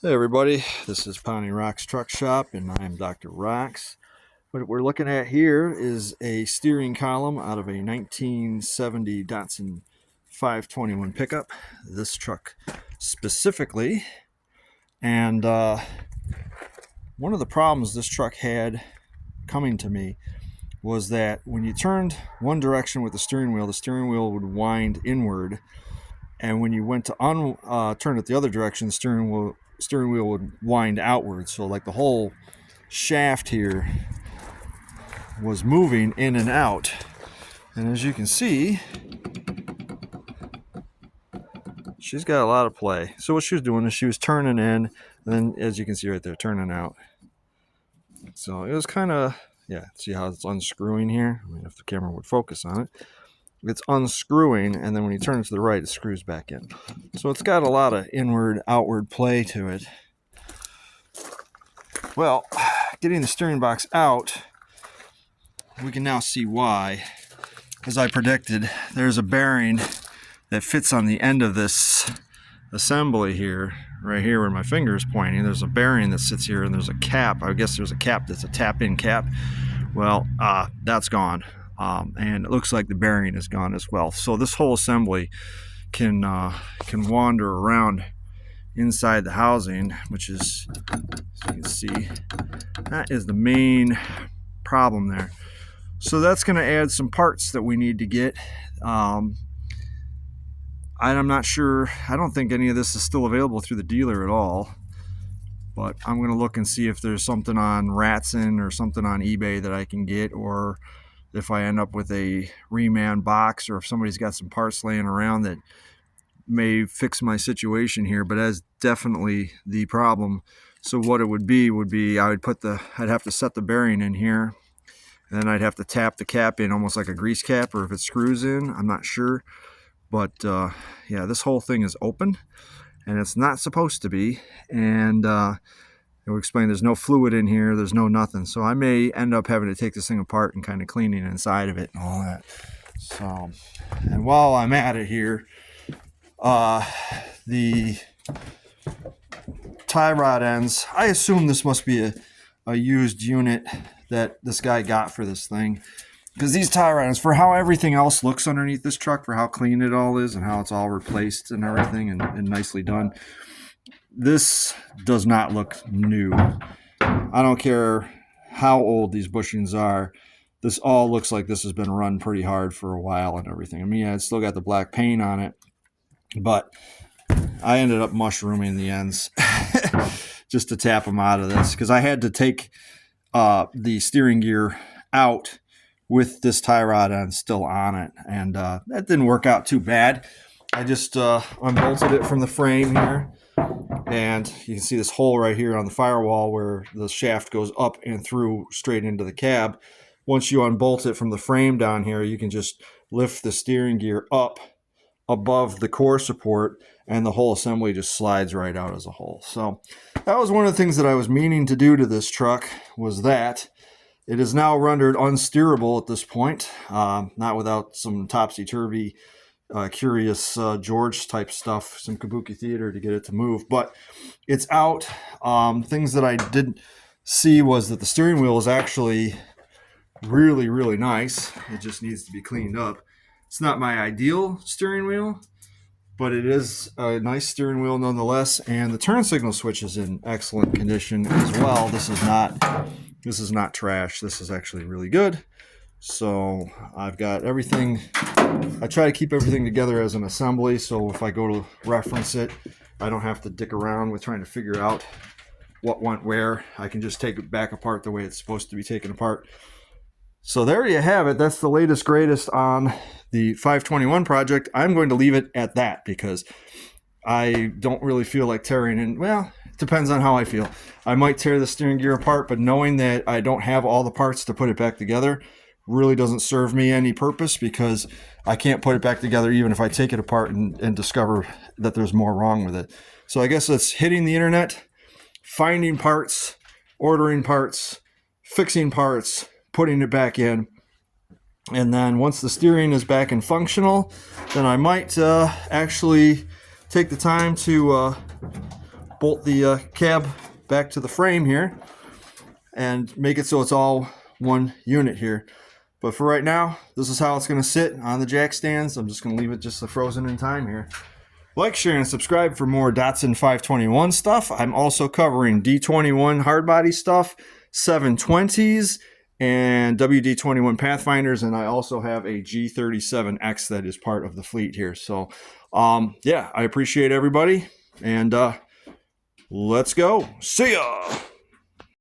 Hey everybody, this is Pony Rocks Truck Shop and I am Dr. Rocks. What we're looking at here is a steering column out of a 1970 Datsun 521 pickup. This truck specifically. And one of the problems this truck had coming to me was that when you turned one direction with the steering wheel would wind inward. And when you went to turn it the other direction, the steering wheel would wind outward. So like the whole shaft here was moving in and out. And as you can see, she's got a lot of play. So what she was doing is she was turning in, and then as you can see right there, turning out. So it was kind of, yeah, see how it's unscrewing here? I mean, if the camera would focus on it. It's unscrewing, and then when you turn it to the right, it screws back in. So it's got a lot of inward, outward play to it. Well, getting the steering box out, we can now see why. As I predicted, there's a bearing that fits on the end of this assembly here, right here where my finger is pointing. There's a bearing that sits here, and there's a cap. I guess there's a cap that's a tap-in cap. Well, that's gone. And it looks like the bearing is gone as well. So this whole assembly can wander around inside the housing, which is, as you can see, that is the main problem there. So that's going to add some parts that we need to get. I'm not sure. I don't think any of this is still available through the dealer at all. But I'm going to look and see if there's something on Datsun or something on eBay that I can get, or if I end up with a reman box, or if somebody's got some parts laying around that may fix my situation here. But that's definitely the problem. So what it would be I'd have to set the bearing in here, and then I'd have to tap the cap in almost like a grease cap, or if it screws in, I'm not sure. But yeah, this whole thing is open, and it's not supposed to be. And I'll explain, there's no fluid in here, there's no nothing. So I may end up having to take this thing apart and kind of cleaning inside of it and all that. So, and while I'm at it here, the tie rod ends, I assume this must be a used unit that this guy got for this thing. Because these tie rod ends, for how everything else looks underneath this truck, for how clean it all is and how it's all replaced and everything and nicely done, this does not look new. I don't care how old these bushings are. This all looks like this has been run pretty hard for a while and everything. I mean, yeah, it's still got the black paint on it, but I ended up mushrooming the ends just to tap them out of this, because I had to take the steering gear out with this tie rod end still on it, and that didn't work out too bad. I just unbolted it from the frame here, and you can see this hole right here on the firewall where the shaft goes up and through straight into the cab. Once you unbolt it from the frame down here, you can just lift the steering gear up above the core support, and the whole assembly just slides right out as a whole. So that was one of the things that I was meaning to do to this truck, was that it is now rendered unsteerable at this point, not without some topsy-turvy, curious George type stuff, some kabuki theater to get it to move, but it's out. Things that I didn't see was that the steering wheel is actually really, really nice. It just needs to be cleaned up. It's not my ideal steering wheel, but it is a nice steering wheel nonetheless, and the turn signal switch is in excellent condition as well. This is not trash. This is actually really good. So I've got everything. I try to keep everything together as an assembly, so if I go to reference it, I don't have to dick around with trying to figure out what went where. I can just take it back apart the way it's supposed to be taken apart. So there you have it. That's the latest greatest on the 521 project. I'm going to leave it at that, because I don't really feel like tearing in. Well, it depends on how I feel. I might tear the steering gear apart, but knowing that I don't have all the parts to put it back together really doesn't serve me any purpose, because I can't put it back together even if I take it apart and discover that there's more wrong with it. So I guess it's hitting the internet, finding parts, ordering parts, fixing parts, putting it back in, and then once the steering is back and functional, then I might actually take the time to bolt the cab back to the frame here and make it so it's all one unit here. But for right now, this is how it's going to sit on the jack stands. I'm just going to leave it just frozen in time here. Like, share, and subscribe for more Datsun 521 stuff. I'm also covering D21 hardbody stuff, 720s, and WD21 Pathfinders, and I also have a G37X that is part of the fleet here. So, yeah, I appreciate everybody, and let's go. See ya!